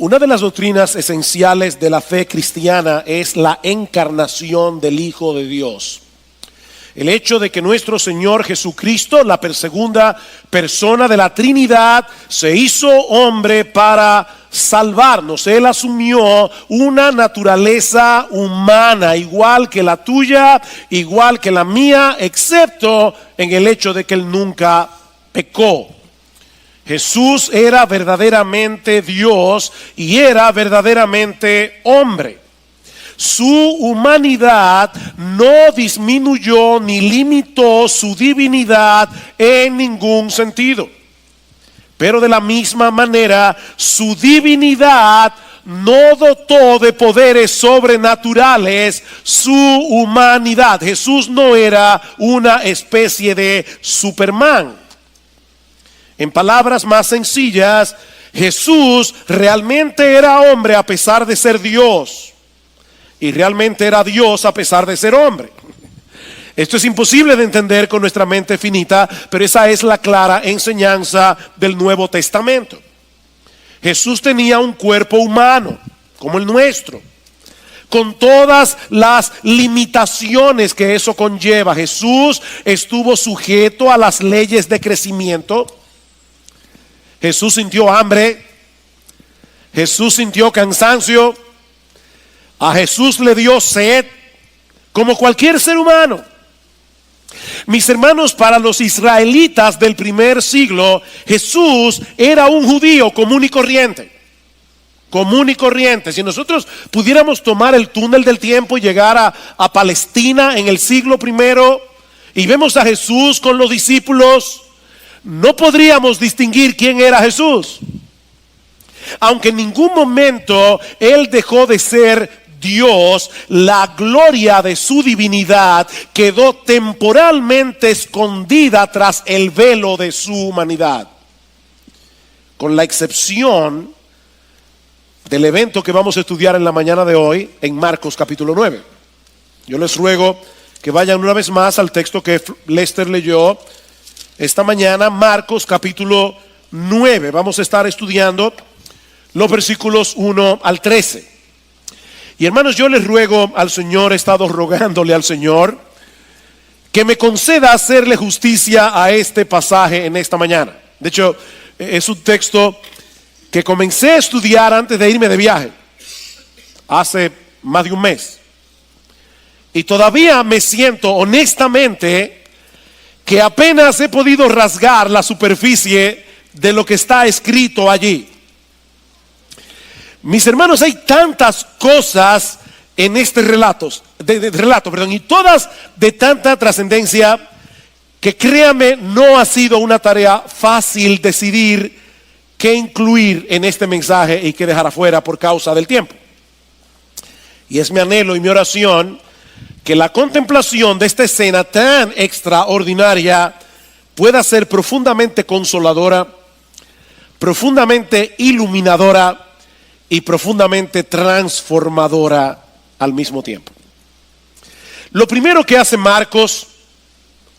Una de las doctrinas esenciales de la fe cristiana es la encarnación del Hijo de Dios. El hecho de que nuestro Señor Jesucristo, la segunda persona de la Trinidad, se hizo hombre para salvarnos. Él asumió una naturaleza humana, igual que la tuya, igual que la mía, excepto en el hecho de que Él nunca pecó. Jesús era verdaderamente Dios y era verdaderamente hombre. Su humanidad no disminuyó ni limitó su divinidad en ningún sentido. Pero de la misma manera, su divinidad no dotó de poderes sobrenaturales su humanidad. Jesús no era una especie de Superman. En palabras más sencillas, Jesús realmente era hombre a pesar de ser Dios. Y realmente era Dios a pesar de ser hombre. Esto es imposible de entender con nuestra mente finita, pero esa es la clara enseñanza del Nuevo Testamento. Jesús tenía un cuerpo humano, como el nuestro, con todas las limitaciones que eso conlleva. Jesús estuvo sujeto a las leyes de crecimiento. Jesús sintió hambre. Jesús sintió cansancio. A Jesús le dio sed, como cualquier ser humano. Mis hermanos, para los israelitas del primer siglo, Jesús era un judío común y corriente. Común y corriente. Si nosotros pudiéramos tomar el túnel del tiempo y llegar a Palestina en el siglo primero y vemos a Jesús con los discípulos, no podríamos distinguir quién era Jesús. Aunque en ningún momento Él dejó de ser Dios, la gloria de su divinidad quedó temporalmente escondida tras el velo de su humanidad. Con la excepción del evento que vamos a estudiar en la mañana de hoy en Marcos capítulo 9. Yo les ruego que vayan una vez más al texto que Lester leyó esta mañana, Marcos capítulo 9. Vamos a estar estudiando los versículos 1 al 13. Y hermanos, yo les ruego al Señor, he estado rogándole al Señor que me conceda hacerle justicia a este pasaje en esta mañana. De hecho, es un texto que comencé a estudiar antes de irme de viaje, hace más de un mes. Y todavía me siento honestamente que apenas he podido rasgar la superficie de lo que está escrito allí. Mis hermanos, hay tantas cosas en este relato, y todas de tanta trascendencia, que créame, no ha sido una tarea fácil decidir qué incluir en este mensaje y qué dejar afuera por causa del tiempo. Y es mi anhelo y mi oración que la contemplación de esta escena tan extraordinaria pueda ser profundamente consoladora, profundamente iluminadora y profundamente transformadora al mismo tiempo. Lo primero que hace Marcos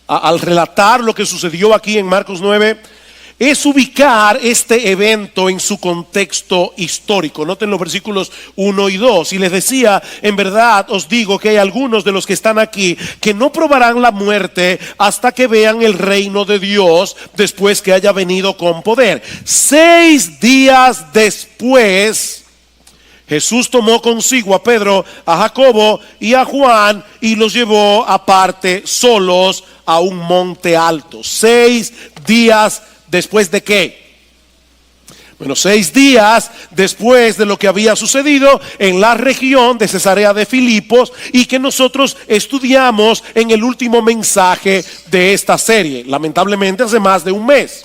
al relatar lo que sucedió aquí en Marcos 9 es ubicar este evento en su contexto histórico. Noten los versículos 1 y 2. Y les decía, en verdad os digo que hay algunos de los que están aquí que no probarán la muerte hasta que vean el reino de Dios después que haya venido con poder. 6 días después, Jesús tomó consigo a Pedro, a Jacobo y a Juan y los llevó aparte solos a un monte alto. 6 días después de qué? Bueno, 6 días después de lo que había sucedido en la región de Cesarea de Filipos y que nosotros estudiamos en el último mensaje de esta serie, lamentablemente hace más de un mes.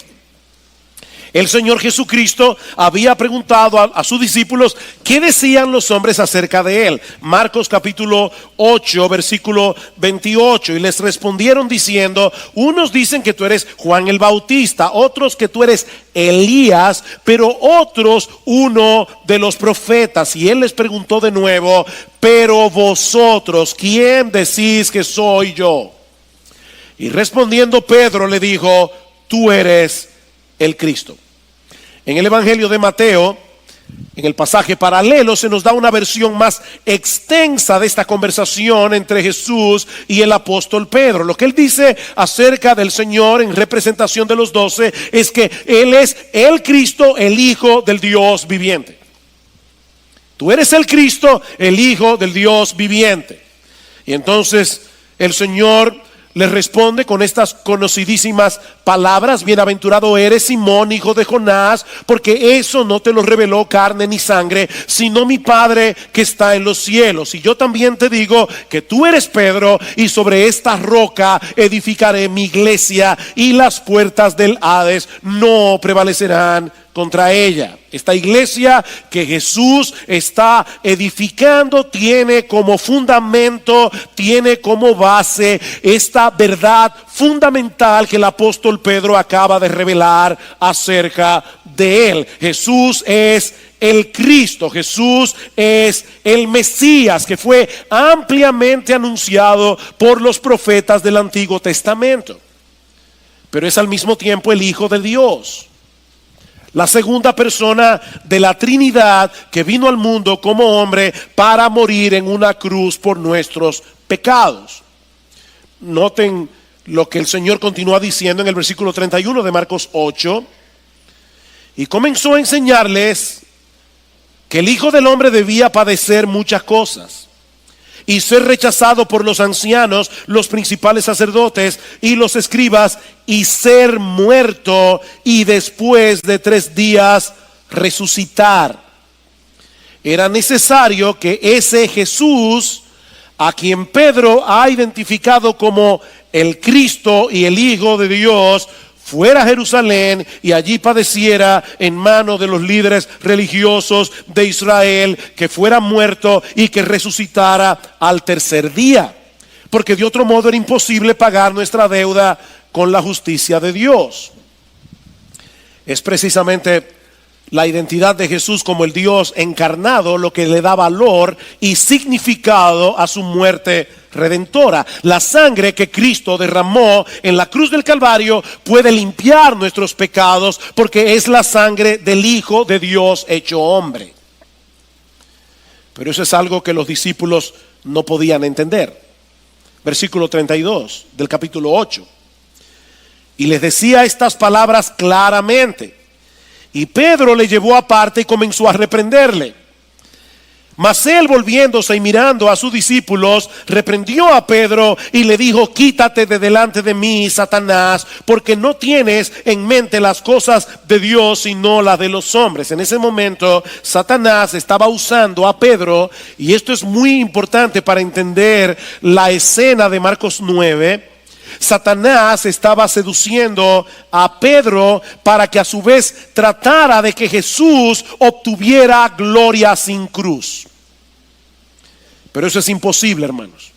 El Señor Jesucristo había preguntado a sus discípulos qué decían los hombres acerca de Él. Marcos capítulo 8, versículo 28. Y les respondieron diciendo, unos dicen que tú eres Juan el Bautista, otros que tú eres Elías, pero otros uno de los profetas. Y Él les preguntó de nuevo, pero vosotros, ¿quién decís que soy yo? Y respondiendo Pedro le dijo, tú eres el Cristo. En el Evangelio de Mateo, En el pasaje paralelo se nos da una versión más extensa de esta conversación entre Jesús y el apóstol Pedro. Lo que él dice acerca del Señor en representación de los 12 es que Él es el Cristo, el Hijo del Dios viviente. Tú eres el Cristo, el Hijo del Dios viviente. Y entonces el Señor le responde con estas conocidísimas palabras: bienaventurado eres, Simón, hijo de Jonás, porque eso no te lo reveló carne ni sangre, sino mi Padre que está en los cielos. Y yo también te digo que tú eres Pedro, y sobre esta roca edificaré mi iglesia, y las puertas del Hades no prevalecerán contra ella. Esta iglesia que Jesús está edificando tiene como fundamento, tiene como base esta verdad fundamental que el apóstol Pedro acaba de revelar acerca de él. Jesús es el Cristo, Jesús es el Mesías, que fue ampliamente anunciado por los profetas del Antiguo Testamento, pero es al mismo tiempo el Hijo de Dios, la segunda persona de la Trinidad que vino al mundo como hombre para morir en una cruz por nuestros pecados. Noten lo que el Señor continúa diciendo en el versículo 31 de Marcos 8. Y comenzó a enseñarles que el Hijo del Hombre debía padecer muchas cosas y ser rechazado por los ancianos, los principales sacerdotes y los escribas, y ser muerto, y después de 3 días resucitar. Era necesario que ese Jesús, a quien Pedro ha identificado como el Cristo y el Hijo de Dios, fuera a Jerusalén y allí padeciera en manos de los líderes religiosos de Israel, que fuera muerto y que resucitara al 3er día, porque de otro modo era imposible pagar nuestra deuda con la justicia de Dios. Es precisamente la identidad de Jesús como el Dios encarnado lo que le da valor y significado a su muerte redentora. La sangre que Cristo derramó en la cruz del Calvario puede limpiar nuestros pecados, porque es la sangre del Hijo de Dios hecho hombre. Pero eso es algo que los discípulos no podían entender. Versículo 32 del capítulo 8. Y les decía estas palabras claramente. Y Pedro le llevó aparte y comenzó a reprenderle. Mas él, volviéndose y mirando a sus discípulos, reprendió a Pedro y le dijo: quítate de delante de mí, Satanás, porque no tienes en mente las cosas de Dios, sino las de los hombres. En ese momento Satanás estaba usando a Pedro, y esto es muy importante para entender la escena de Marcos 9. Satanás estaba seduciendo a Pedro para que a su vez tratara de que Jesús obtuviera gloria sin cruz. Pero eso es imposible, hermanos.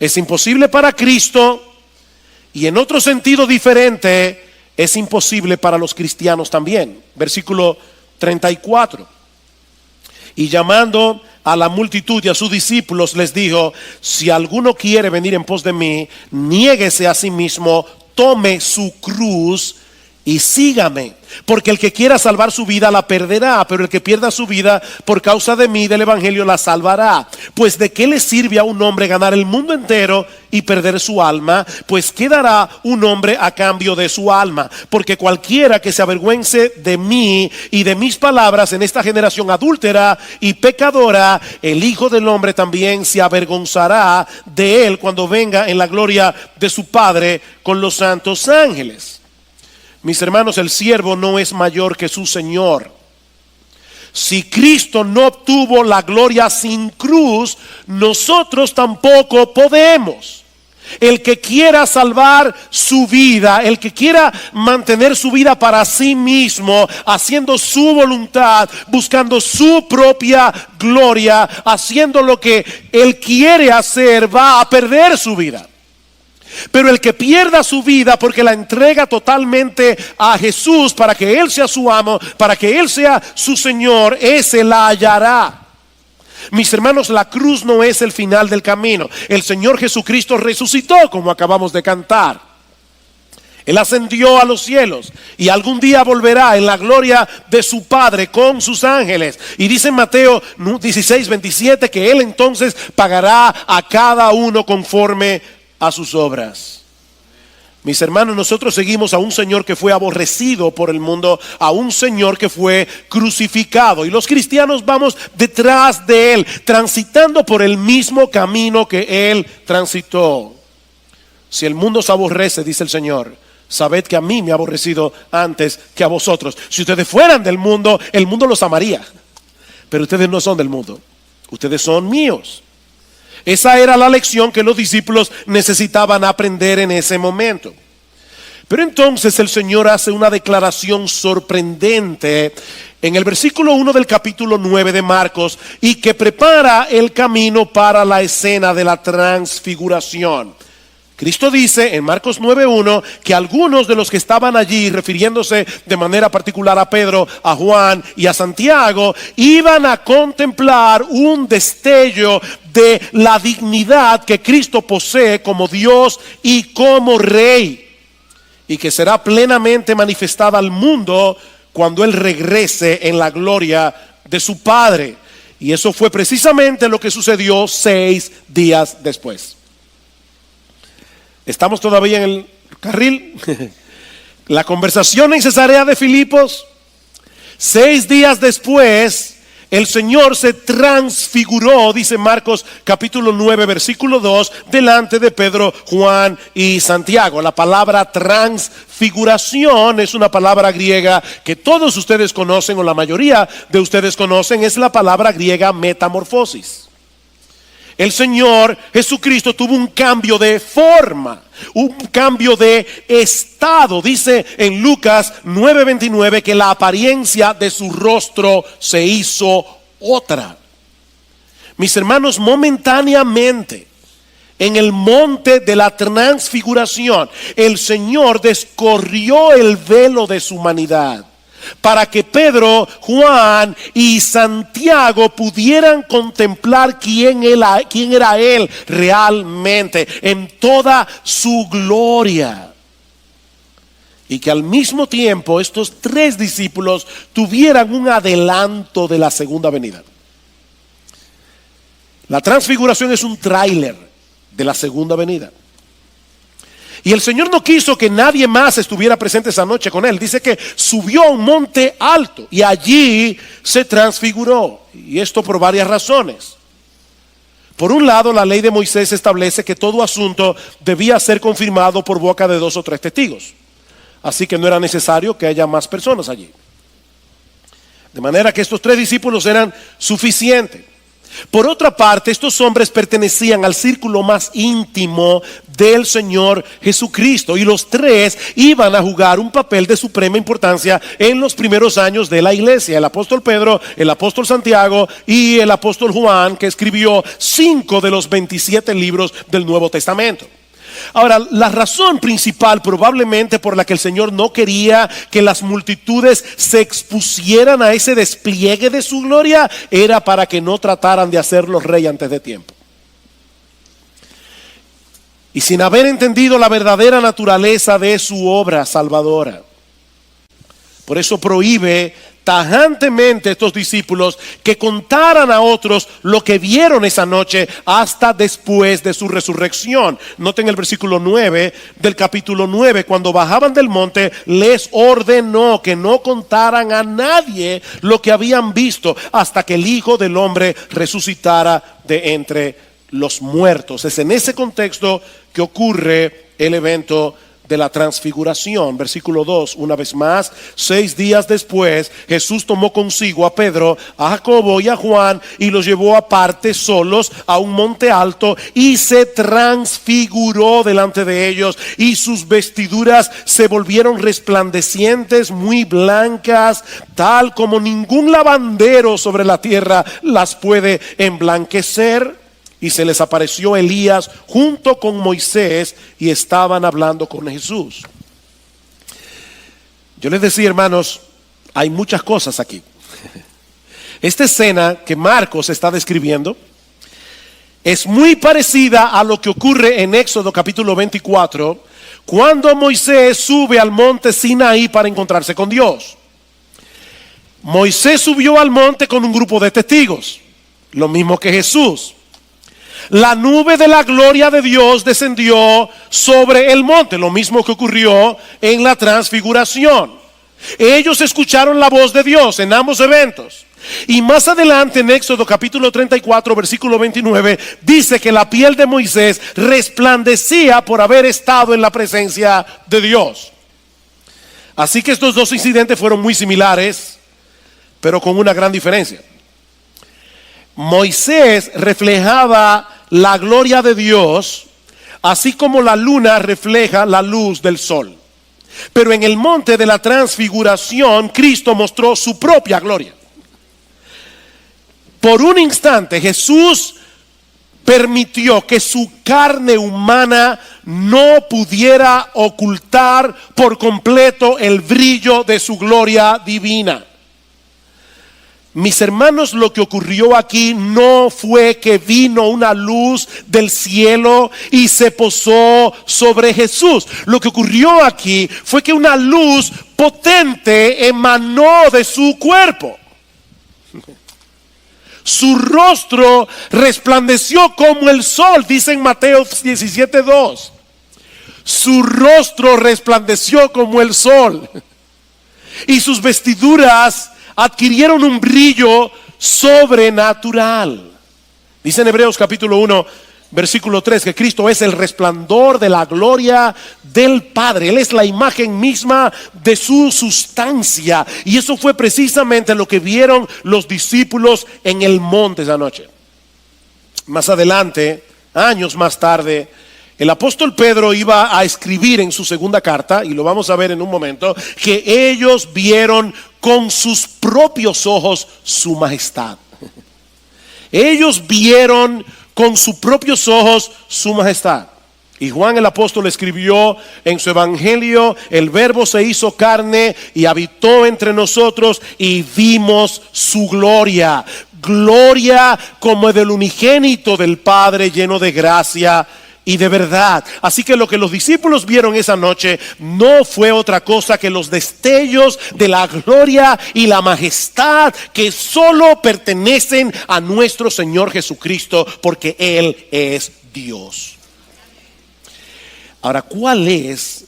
Es imposible para Cristo, y en otro sentido diferente es imposible para los cristianos también. Versículo 34. Y llamando a la multitud y a sus discípulos les dijo: si alguno quiere venir en pos de mí, niéguese a sí mismo, tome su cruz y sígame. Porque el que quiera salvar su vida la perderá, pero el que pierda su vida por causa de mí, del evangelio, la salvará. Pues ¿de qué le sirve a un hombre ganar el mundo entero y perder su alma? Pues ¿qué dará un hombre a cambio de su alma? Porque cualquiera que se avergüence de mí y de mis palabras en esta generación adúltera y pecadora, el Hijo del Hombre también se avergonzará de él cuando venga en la gloria de su Padre con los santos ángeles. Mis hermanos, el siervo no es mayor que su Señor. Si Cristo no obtuvo la gloria sin cruz, nosotros tampoco podemos. El que quiera salvar su vida, el que quiera mantener su vida para sí mismo, haciendo su voluntad, buscando su propia gloria, haciendo lo que él quiere hacer, va a perder su vida. Pero el que pierda su vida porque la entrega totalmente a Jesús para que Él sea su amo, para que Él sea su Señor, ese la hallará. Mis hermanos, la cruz no es el final del camino. El Señor Jesucristo resucitó, como acabamos de cantar. Él ascendió a los cielos y algún día volverá en la gloria de su Padre con sus ángeles. Y dice en Mateo 16:27 que Él entonces pagará a cada uno conforme a sus obras. Mis hermanos, nosotros seguimos a un Señor que fue aborrecido por el mundo, a un Señor que fue crucificado. Y los cristianos vamos detrás de Él, transitando por el mismo camino que Él transitó. Si el mundo se aborrece, dice el Señor, sabed que a mí me ha aborrecido antes que a vosotros. Si ustedes fueran del mundo, el mundo los amaría. Pero ustedes no son del mundo, ustedes son míos. Esa era la lección que los discípulos necesitaban aprender en ese momento. Pero entonces el Señor hace una declaración sorprendente en el versículo 1 del capítulo 9 de Marcos y que prepara el camino para la escena de la transfiguración. Cristo dice en Marcos 9:1 que algunos de los que estaban allí, refiriéndose de manera particular a Pedro, a Juan y a Santiago, iban a contemplar un destello de la dignidad que Cristo posee como Dios y como Rey, y que será plenamente manifestada al mundo cuando Él regrese en la gloria de su Padre. Y eso fue precisamente lo que sucedió 6 días después. ¿Estamos todavía en el carril? La conversación en Cesarea de Filipos, 6 días después, el Señor se transfiguró, dice Marcos capítulo 9 versículo 2, delante de Pedro, Juan y Santiago. La palabra transfiguración es una palabra griega que todos ustedes conocen, o la mayoría de ustedes conocen, es la palabra griega metamorfosis. El Señor Jesucristo tuvo un cambio de forma, un cambio de estado. Dice en Lucas 9:29 que la apariencia de su rostro se hizo otra. Mis hermanos, momentáneamente, en el monte de la transfiguración, el Señor descorrió el velo de su humanidad, para que Pedro, Juan y Santiago pudieran contemplar quién era Él realmente en toda su gloria. Y que al mismo tiempo estos 3 discípulos tuvieran un adelanto de la segunda venida. La transfiguración es un tráiler de la segunda venida. Y el Señor no quiso que nadie más estuviera presente esa noche con Él. Dice que subió a un monte alto y allí se transfiguró. Y esto por varias razones. Por un lado, la ley de Moisés establece que todo asunto debía ser confirmado por boca de 2 o 3 testigos. Así que no era necesario que haya más personas allí. De manera que estos 3 discípulos eran suficientes. Por otra parte, estos hombres pertenecían al círculo más íntimo del Señor Jesucristo, y los 3 iban a jugar un papel de suprema importancia en los primeros años de la iglesia: el apóstol Pedro, el apóstol Santiago y el apóstol Juan, que escribió 5 de los 27 libros del Nuevo Testamento. Ahora, la razón principal probablemente por la que el Señor no quería que las multitudes se expusieran a ese despliegue de su gloria era para que no trataran de hacerlo rey antes de tiempo. Y sin haber entendido la verdadera naturaleza de su obra salvadora. Por eso prohíbe tajantemente a estos discípulos que contaran a otros lo que vieron esa noche hasta después de su resurrección. Noten el versículo 9 del capítulo 9. Cuando bajaban del monte, les ordenó que no contaran a nadie lo que habían visto hasta que el Hijo del Hombre resucitara de entre los muertos. Es en ese contexto que ocurre el evento de la transfiguración. Versículo 2, una vez más: 6 días después, Jesús tomó consigo a Pedro, a Jacobo y a Juan y los llevó aparte solos a un monte alto y se transfiguró delante de ellos, y sus vestiduras se volvieron resplandecientes, muy blancas, tal como ningún lavandero sobre la tierra las puede emblanquecer. Y se les apareció Elías junto con Moisés y estaban hablando con Jesús. Yo les decía, hermanos, hay muchas cosas aquí. Esta escena que Marcos está describiendo es muy parecida a lo que ocurre en Éxodo capítulo 24, Cuando Moisés sube al monte Sinaí para encontrarse con Dios. Moisés subió al monte con un grupo de testigos, lo mismo que Jesús. La nube de la gloria de Dios descendió sobre el monte, lo mismo que ocurrió en la transfiguración. Ellos escucharon la voz de Dios en ambos eventos. Y más adelante en Éxodo capítulo 34 versículo 29 dice que la piel de Moisés resplandecía por haber estado en la presencia de Dios. Así que estos dos incidentes fueron muy similares, pero con una gran diferencia. Moisés reflejaba la gloria de Dios, así como la luna refleja la luz del sol. Pero en el monte de la transfiguración, Cristo mostró su propia gloria. Por un instante, Jesús permitió que su carne humana no pudiera ocultar por completo el brillo de su gloria divina. Mis hermanos, lo que ocurrió aquí no fue que vino una luz del cielo y se posó sobre Jesús. Lo que ocurrió aquí fue que una luz potente emanó de su cuerpo. Su rostro resplandeció como el sol, dice en Mateo 17:2. Su rostro resplandeció como el sol y sus vestiduras adquirieron un brillo sobrenatural. Dice en Hebreos capítulo 1 versículo 3 que Cristo es el resplandor de la gloria del Padre. Él es la imagen misma de su sustancia. Y eso fue precisamente lo que vieron los discípulos en el monte esa noche. Más adelante, años más tarde, el apóstol Pedro iba a escribir en su segunda carta, y lo vamos a ver en un momento, que ellos vieron con sus propios ojos su majestad. Ellos vieron con sus propios ojos su majestad. Y Juan el apóstol escribió en su evangelio: el verbo se hizo carne y habitó entre nosotros y vimos su gloria. Gloria como del unigénito del Padre, lleno de gracia y de verdad. Así que lo que los discípulos vieron esa noche no fue otra cosa que los destellos de la gloria y la majestad que solo pertenecen a nuestro Señor Jesucristo, porque Él es Dios. Ahora, ¿cuál es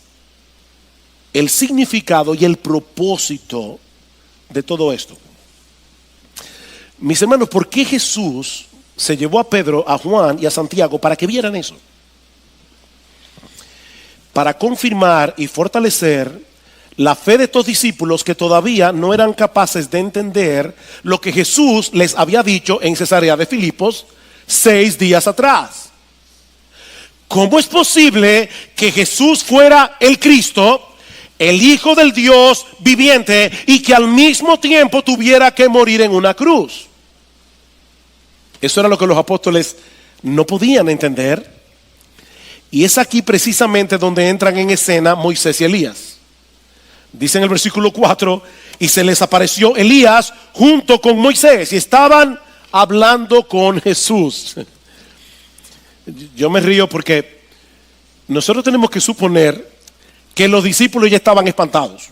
el significado y el propósito de todo esto? Mis hermanos, ¿por qué Jesús se llevó a Pedro, a Juan y a Santiago para que vieran eso? Para confirmar y fortalecer la fe de estos discípulos que todavía no eran capaces de entender lo que Jesús les había dicho en Cesarea de Filipos 6 días atrás. ¿Cómo es posible que Jesús fuera el Cristo, el Hijo del Dios viviente, y que al mismo tiempo tuviera que morir en una cruz? Eso era lo que los apóstoles no podían entender. Y es aquí precisamente donde entran en escena Moisés y Elías. Dice en el versículo 4: y se les apareció Elías junto con Moisés, y estaban hablando con Jesús. Yo me río porque nosotros tenemos que suponer que los discípulos ya estaban espantados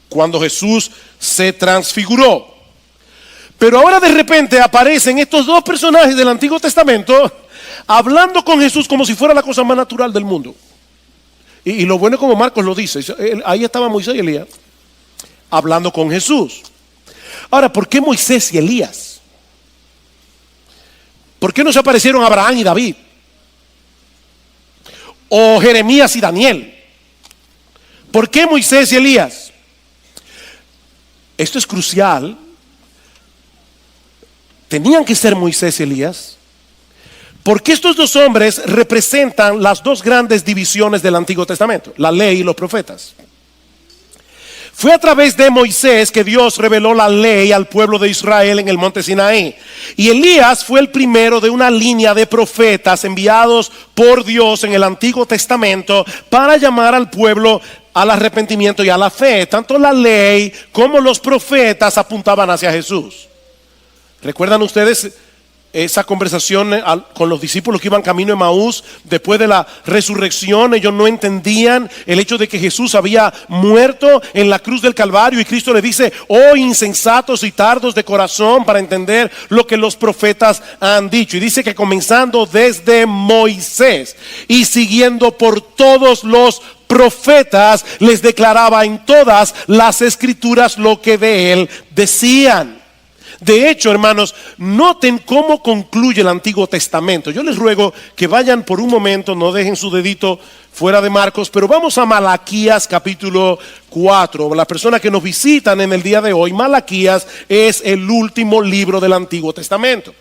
cuando Jesús se transfiguró. Pero ahora de repente aparecen estos dos personajes del Antiguo Testamento hablando con Jesús como si fuera la cosa más natural del mundo. Y lo bueno, como Marcos lo dice, ahí estaba Moisés y Elías hablando con Jesús. Ahora, ¿por qué Moisés y Elías? ¿Por qué no se aparecieron Abraham y David? O Jeremías y Daniel. ¿Por qué Moisés y Elías? Esto es crucial. Tenían que ser Moisés y Elías, porque estos dos hombres representan las dos grandes divisiones del Antiguo Testamento, la ley y los profetas. Fue a través de Moisés que Dios reveló la ley al pueblo de Israel en el monte Sinaí. Y Elías fue el primero de una línea de profetas enviados por Dios en el Antiguo Testamento para llamar al pueblo al arrepentimiento y a la fe. Tanto la ley como los profetas apuntaban hacia Jesús. ¿Recuerdan ustedes esa conversación con los discípulos que iban camino a Emaús después de la resurrección. Ellos no entendían el hecho de que Jesús había muerto en la cruz del Calvario, y Cristo le dice: oh insensatos y tardos de corazón para entender lo que los profetas han dicho. Y dice que comenzando desde Moisés y siguiendo por todos los profetas, les declaraba en todas las escrituras lo que de él decían. De hecho, hermanos, noten cómo concluye el Antiguo Testamento. Yo les ruego que vayan por un momento, no dejen su dedito fuera de Marcos, pero vamos a Malaquías capítulo 4. Las personas que nos visitan en el día de hoy, Malaquías es el último libro del Antiguo Testamento.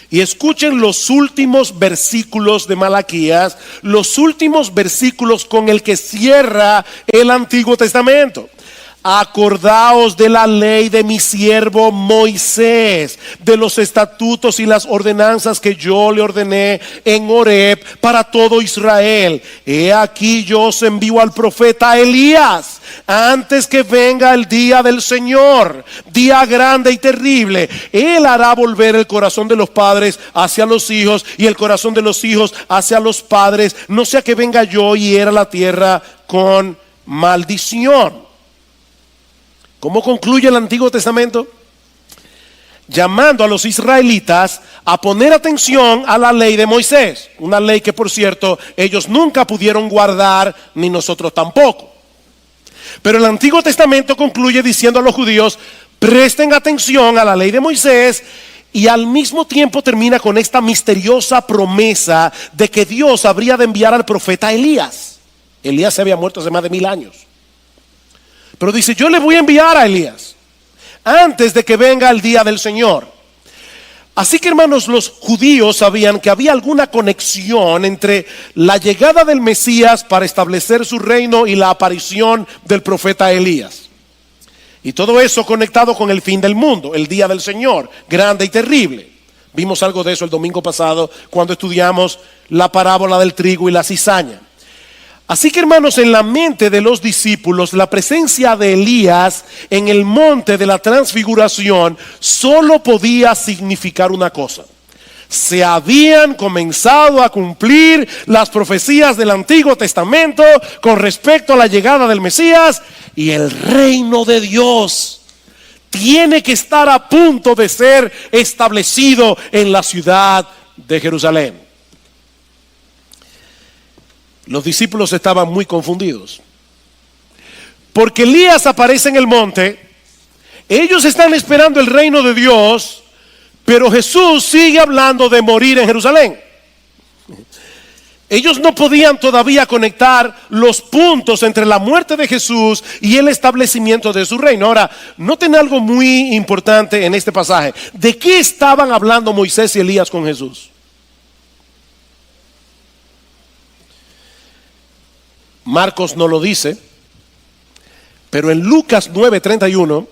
Y escuchen los últimos versículos de Malaquías, los últimos versículos con el que cierra el Antiguo Testamento. Acordaos de la ley de mi siervo Moisés, de los estatutos y las ordenanzas que yo le ordené en Horeb para todo Israel. He aquí yo os envío al profeta Elías antes que venga el día del Señor, día grande y terrible. Él hará volver el corazón de los padres hacia los hijos y el corazón de los hijos hacia los padres, no sea que venga yo y hiera la tierra con maldición. ¿Cómo concluye el Antiguo Testamento? Llamando a los israelitas a poner atención a la ley de Moisés, una ley que, por cierto, ellos nunca pudieron guardar, ni nosotros tampoco. Pero el Antiguo Testamento concluye diciendo a los judíos: presten atención a la ley de Moisés, y al mismo tiempo termina con esta misteriosa promesa de que Dios habría de enviar al profeta Elías. Elías se había muerto hace más de 1000 años. Pero dice: yo le voy a enviar a Elías antes de que venga el día del Señor. Así que, hermanos, los judíos sabían que había alguna conexión entre la llegada del Mesías para establecer su reino y la aparición del profeta Elías. Y todo eso conectado con el fin del mundo, el día del Señor, grande y terrible. Vimos algo de eso el domingo pasado cuando estudiamos la parábola del trigo y la cizaña. Así que, hermanos, en la mente de los discípulos, la presencia de Elías en el monte de la transfiguración solo podía significar una cosa: se habían comenzado a cumplir las profecías del Antiguo Testamento con respecto a la llegada del Mesías, y el reino de Dios tiene que estar a punto de ser establecido en la ciudad de Jerusalén. Los discípulos estaban muy confundidos, porque Elías aparece en el monte. Ellos están esperando el reino de Dios, pero Jesús sigue hablando de morir en Jerusalén. Ellos no podían todavía conectar los puntos entre la muerte de Jesús y el establecimiento de su reino. Ahora, noten algo muy importante en este pasaje. ¿De qué estaban hablando Moisés y Elías con Jesús? Marcos no lo dice, pero en Lucas 9:31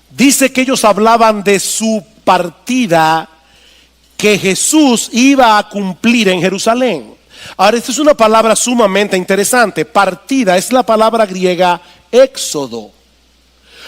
dice que ellos hablaban de su partida que Jesús iba a cumplir en Jerusalén. Ahora, esta es una palabra sumamente interesante. Partida es la palabra griega éxodo.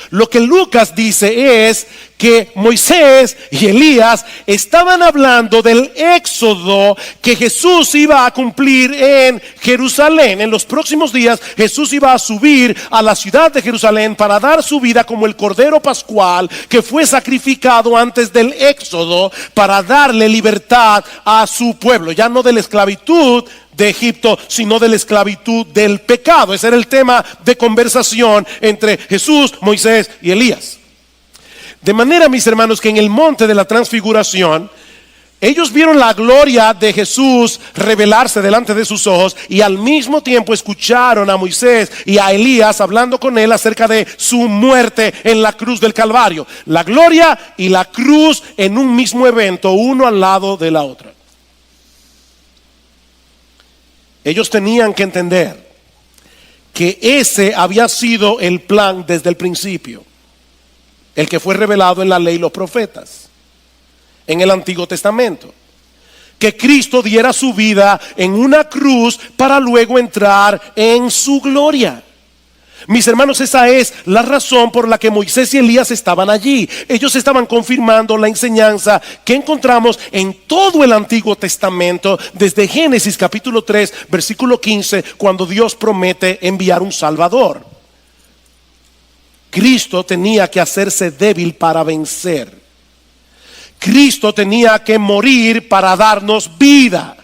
Lo que Lucas dice es que Moisés y Elías estaban hablando del éxodo que Jesús iba a cumplir en Jerusalén. En los próximos días Jesús iba a subir a la ciudad de Jerusalén para dar su vida como el cordero pascual que fue sacrificado antes del éxodo, para darle libertad a su pueblo, ya no de la esclavitud de Egipto, sino de la esclavitud del pecado. Ese era el tema de conversación entre Jesús, Moisés y Elías. De manera, mis hermanos, que en el monte de la transfiguración ellos vieron la gloria de Jesús revelarse delante de sus ojos, y al mismo tiempo escucharon a Moisés y a Elías hablando con él acerca de su muerte en la cruz del Calvario. La gloria y la cruz en un mismo evento, uno al lado de la otra. Ellos tenían que entender que ese había sido el plan desde el principio, el que fue revelado en la ley y los profetas, en el Antiguo Testamento, que Cristo diera su vida en una cruz para luego entrar en su gloria. Mis hermanos, esa es la razón por la que Moisés y Elías estaban allí. Ellos estaban confirmando la enseñanza que encontramos en todo el Antiguo Testamento, desde Génesis capítulo 3, versículo 15, cuando Dios promete enviar un Salvador. Cristo tenía que hacerse débil para vencer. Cristo tenía que morir para darnos vida.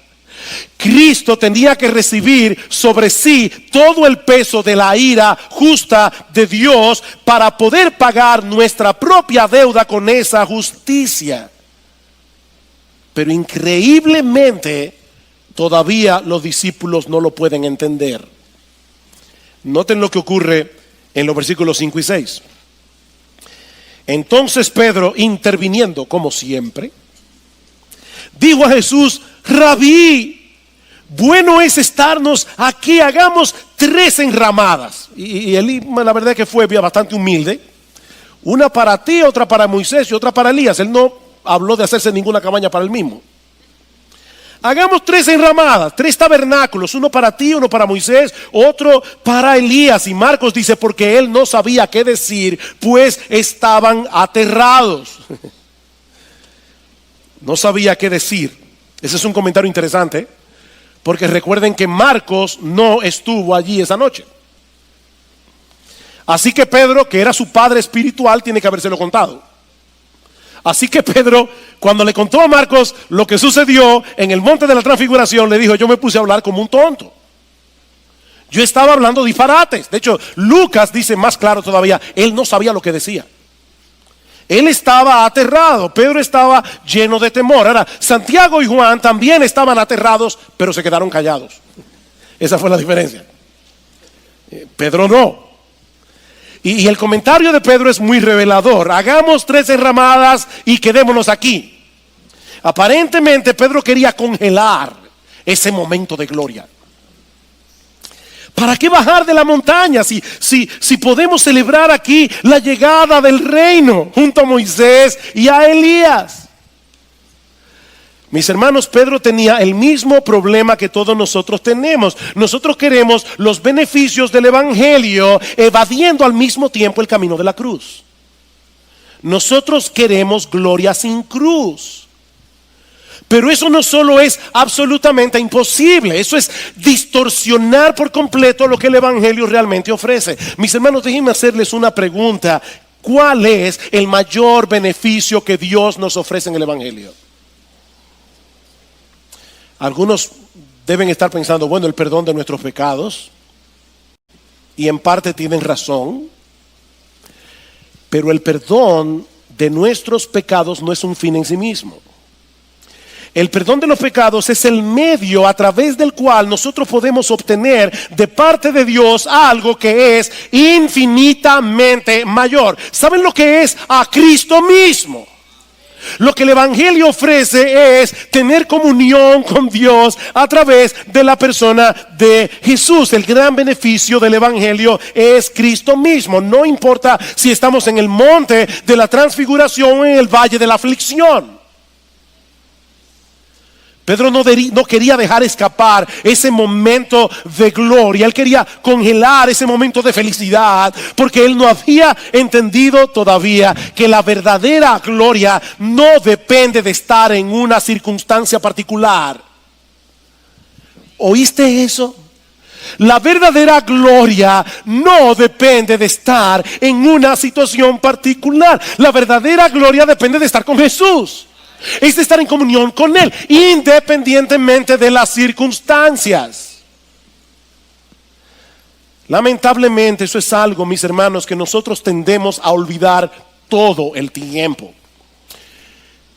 Cristo tenía que recibir sobre sí todo el peso de la ira justa de Dios para poder pagar nuestra propia deuda con esa justicia. Pero increíblemente todavía los discípulos no lo pueden entender. Noten lo que ocurre en los versículos 5 y 6. Entonces Pedro, interviniendo como siempre, dijo a Jesús: Rabí, bueno es estarnos aquí, hagamos 3 enramadas. Y la verdad es que fue bastante humilde. Una para ti, otra para Moisés y otra para Elías. Él no habló de hacerse ninguna cabaña para él mismo. Hagamos 3 enramadas, 3 tabernáculos, uno para ti, uno para Moisés, otro para Elías. Y Marcos dice, porque él no sabía qué decir, pues estaban aterrados. No sabía qué decir. Ese es un comentario interesante, porque recuerden que Marcos no estuvo allí esa noche. Así que Pedro, que era su padre espiritual, tiene que habérselo contado. Así que Pedro, cuando le contó a Marcos lo que sucedió en el monte de la transfiguración, le dijo: yo me puse a hablar como un tonto. Yo estaba hablando disparates. De hecho, Lucas dice más claro todavía, él no sabía lo que decía. Él estaba aterrado, Pedro estaba lleno de temor. Ahora, Santiago y Juan también estaban aterrados, pero se quedaron callados. Esa fue la diferencia. Pedro no. Y el comentario de Pedro es muy revelador. Hagamos 3 enramadas y quedémonos aquí. Aparentemente Pedro quería congelar ese momento de gloria. ¿Para qué bajar de la montaña si podemos celebrar aquí la llegada del reino junto a Moisés y a Elías? Mis hermanos, Pedro tenía el mismo problema que todos nosotros tenemos. Nosotros queremos los beneficios del evangelio, evadiendo al mismo tiempo el camino de la cruz. Nosotros queremos gloria sin cruz. Pero eso no solo es absolutamente imposible, eso es distorsionar por completo lo que el evangelio realmente ofrece. Mis hermanos, déjenme hacerles una pregunta. ¿Cuál es el mayor beneficio que Dios nos ofrece en el evangelio? Algunos deben estar pensando, bueno, el perdón de nuestros pecados, y en parte tienen razón, pero el perdón de nuestros pecados no es un fin en sí mismo. El perdón de los pecados es el medio a través del cual nosotros podemos obtener de parte de Dios algo que es infinitamente mayor. ¿Saben lo que es? A Cristo mismo. Lo que el evangelio ofrece es tener comunión con Dios a través de la persona de Jesús. El gran beneficio del evangelio es Cristo mismo. No importa si estamos en el monte de la transfiguración o en el valle de la aflicción. Pedro no quería dejar escapar ese momento de gloria. Él quería congelar ese momento de felicidad, porque él no había entendido todavía que la verdadera gloria no depende de estar en una circunstancia particular. ¿Oíste eso? La verdadera gloria no depende de estar en una situación particular. La verdadera gloria depende de estar con Jesús. Es de estar en comunión con Él, independientemente de las circunstancias. Lamentablemente eso es algo, mis hermanos, que nosotros tendemos a olvidar todo el tiempo.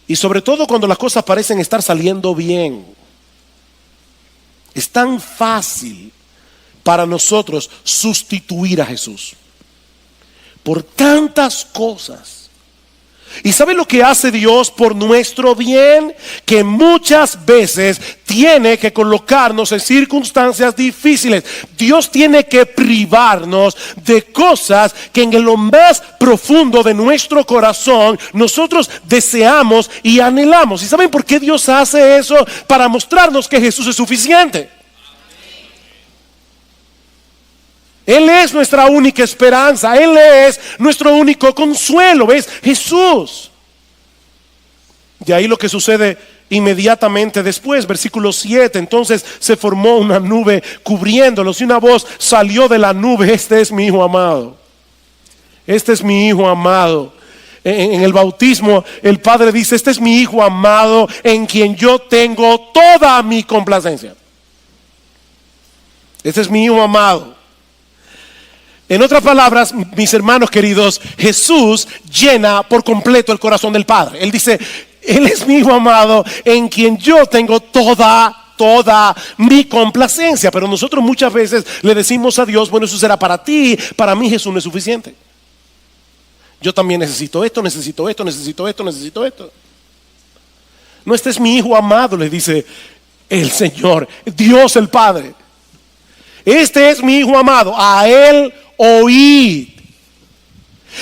Y sobre todo cuando las cosas parecen estar saliendo bien. Es tan fácil para nosotros sustituir a Jesús por tantas cosas. ¿Y sabe lo que hace Dios por nuestro bien? Que muchas veces tiene que colocarnos en circunstancias difíciles. Dios tiene que privarnos de cosas que en lo más profundo de nuestro corazón nosotros deseamos y anhelamos. ¿Y saben por qué Dios hace eso? Para mostrarnos que Jesús es suficiente. Él es nuestra única esperanza. Él es nuestro único consuelo. ¿Ves? Jesús. De ahí lo que sucede inmediatamente después, versículo 7. Entonces se formó una nube cubriéndolos y una voz salió de la nube: este es mi Hijo amado. Este es mi Hijo amado. En el bautismo el Padre dice: este es mi Hijo amado en quien yo tengo toda mi complacencia. Este es mi Hijo amado. En otras palabras, mis hermanos queridos, Jesús llena por completo el corazón del Padre. Él dice: Él es mi Hijo amado en quien yo tengo toda mi complacencia. Pero nosotros muchas veces le decimos a Dios: bueno, eso será para ti, para mí Jesús no es suficiente. Yo también necesito esto, necesito esto, necesito esto, necesito esto. No, este es mi Hijo amado, le dice el Señor, Dios el Padre. Este es mi Hijo amado, a Él oíd.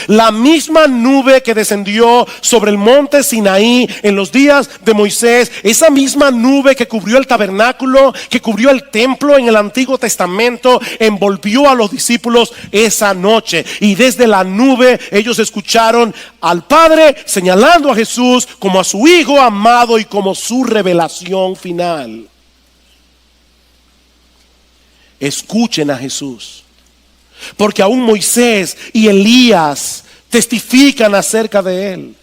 La misma nube que descendió sobre el monte Sinaí en los días de Moisés, esa misma nube que cubrió el tabernáculo, que cubrió el templo en el Antiguo Testamento, envolvió a los discípulos esa noche. Y desde la nube ellos escucharon al Padre señalando a Jesús como a su Hijo amado y como su revelación final. Escuchen a Jesús, porque aún Moisés y Elías testifican acerca de Él.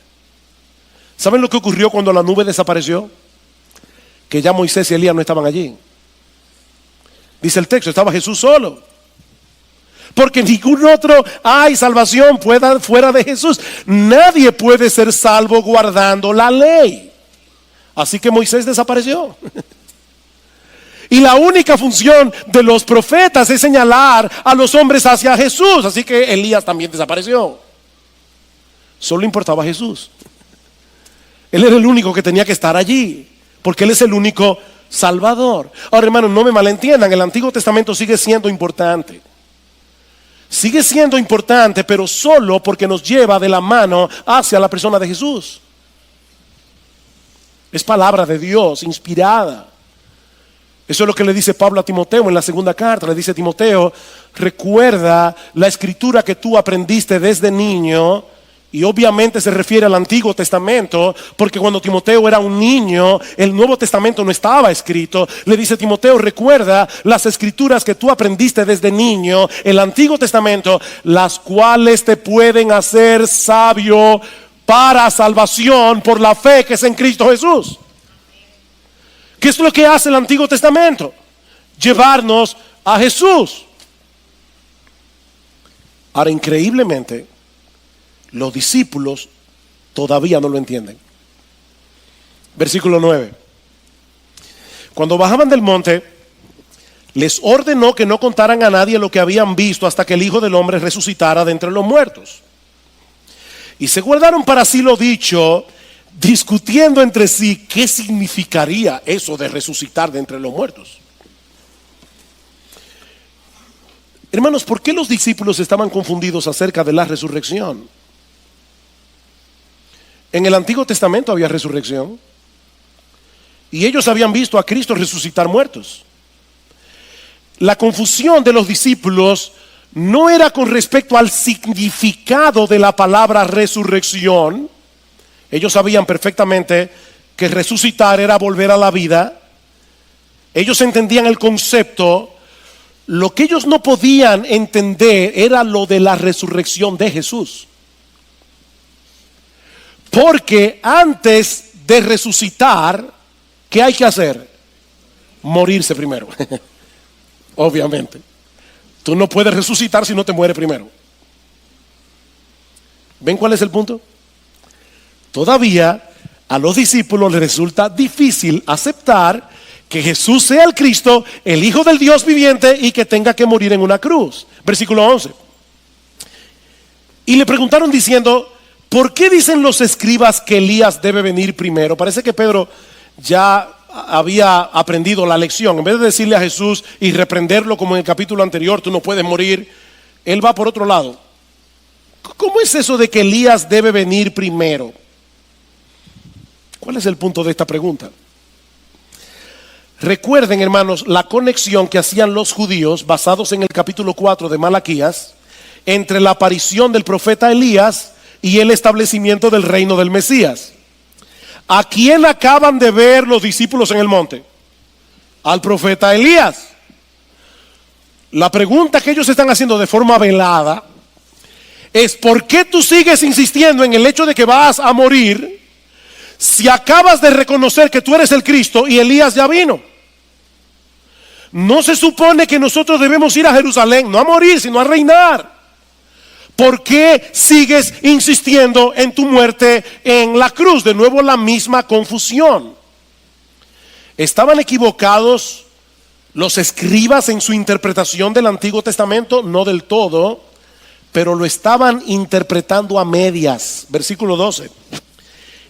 ¿Saben lo que ocurrió cuando la nube desapareció? Que ya Moisés y Elías no estaban allí. Dice el texto: estaba Jesús solo. Porque ningún otro hay salvación fuera de Jesús. Nadie puede ser salvo guardando la ley. Así que Moisés desapareció. Y la única función de los profetas es señalar a los hombres hacia Jesús. Así que Elías también desapareció. Solo importaba Jesús. Él era el único que tenía que estar allí, porque Él es el único Salvador. Ahora, hermanos, no me malentiendan, el Antiguo Testamento sigue siendo importante. Sigue siendo importante, pero solo porque nos lleva de la mano hacia la persona de Jesús. Es palabra de Dios, inspirada. Eso es lo que le dice Pablo a Timoteo en la segunda carta. Le dice: Timoteo, recuerda la escritura que tú aprendiste desde niño. Y obviamente se refiere al Antiguo Testamento, porque cuando Timoteo era un niño, el Nuevo Testamento no estaba escrito. Le dice: Timoteo, recuerda las escrituras que tú aprendiste desde niño, el Antiguo Testamento, las cuales te pueden hacer sabio para salvación por la fe que es en Cristo Jesús. ¿Qué es lo que hace el Antiguo Testamento? Llevarnos a Jesús. Ahora, increíblemente, los discípulos todavía no lo entienden. Versículo 9. Cuando bajaban del monte, les ordenó que no contaran a nadie lo que habían visto hasta que el Hijo del Hombre resucitara de entre los muertos. Y se guardaron para sí lo dicho, discutiendo entre sí qué significaría eso de resucitar de entre los muertos. Hermanos, ¿por qué los discípulos estaban confundidos acerca de la resurrección? En el Antiguo Testamento había resurrección y ellos habían visto a Cristo resucitar muertos. La confusión de los discípulos no era con respecto al significado de la palabra resurrección. Ellos sabían perfectamente que resucitar era volver a la vida. Ellos entendían el concepto. Lo que ellos no podían entender era lo de la resurrección de Jesús. Porque antes de resucitar, ¿qué hay que hacer? Morirse primero. Obviamente. Tú no puedes resucitar si no te mueres primero. ¿Ven cuál es el punto? Todavía a los discípulos les resulta difícil aceptar que Jesús sea el Cristo, el Hijo del Dios viviente, y que tenga que morir en una cruz. Versículo 11. Y le preguntaron diciendo: ¿por qué dicen los escribas que Elías debe venir primero? Parece que Pedro ya había aprendido la lección. En vez de decirle a Jesús y reprenderlo como en el capítulo anterior, tú no puedes morir, él va por otro lado. ¿Cómo es eso de que Elías debe venir primero? ¿Cuál es el punto de esta pregunta? Recuerden, hermanos, la conexión que hacían los judíos, basados en el capítulo 4 de Malaquías, entre la aparición del profeta Elías y el establecimiento del reino del Mesías. ¿A quién acaban de ver los discípulos en el monte? Al profeta Elías. La pregunta que ellos están haciendo de forma velada es: ¿por qué tú sigues insistiendo en el hecho de que vas a morir si acabas de reconocer que tú eres el Cristo y Elías ya vino? No se supone que nosotros debemos ir a Jerusalén, no a morir, sino a reinar. ¿Por qué sigues insistiendo en tu muerte en la cruz? De nuevo la misma confusión. ¿Estaban equivocados los escribas en su interpretación del Antiguo Testamento? No del todo, pero lo estaban interpretando a medias. Versículo 12.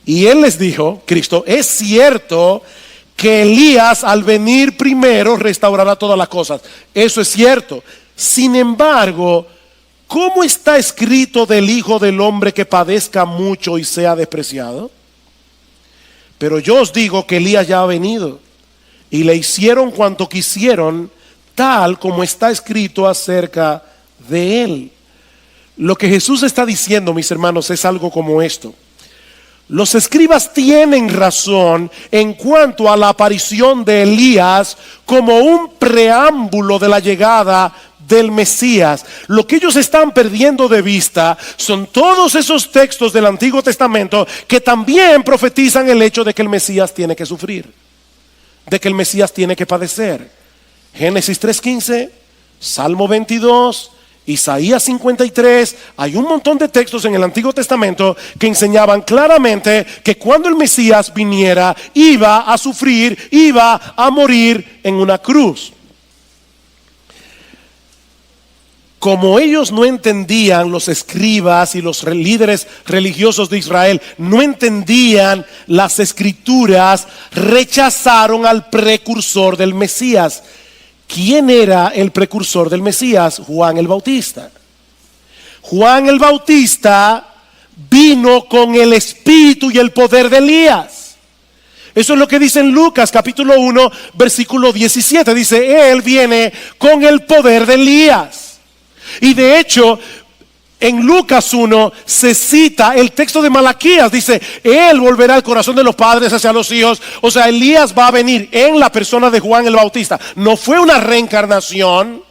Y él les dijo, Cristo: es cierto que Elías al venir primero restaurará todas las cosas. Eso es cierto. Sin embargo, ¿cómo está escrito del Hijo del Hombre que padezca mucho y sea despreciado? Pero yo os digo que Elías ya ha venido y le hicieron cuanto quisieron, tal como está escrito acerca de él. Lo que Jesús está diciendo, mis hermanos, es algo como esto: los escribas tienen razón en cuanto a la aparición de Elías como un preámbulo de la llegada del Mesías. Lo que ellos están perdiendo de vista son todos esos textos del Antiguo Testamento que también profetizan el hecho de que el Mesías tiene que sufrir, de que el Mesías tiene que padecer. Génesis 3:15, Salmo 22, Isaías 53, hay un montón de textos en el Antiguo Testamento que enseñaban claramente que cuando el Mesías viniera iba a sufrir, iba a morir en una cruz. Como ellos no entendían, los escribas y los líderes religiosos de Israel no entendían las escrituras, rechazaron al precursor del Mesías. ¿Quién era el precursor del Mesías? Juan el Bautista. Juan el Bautista vino con el espíritu y el poder de Elías. Eso es lo que dice en Lucas capítulo 1 versículo 17. Dice: él viene con el poder de Elías. Y de hecho, en Lucas 1 se cita el texto de Malaquías. Dice: él volverá el corazón de los padres hacia los hijos. O sea, Elías va a venir en la persona de Juan el Bautista. No fue una reencarnación,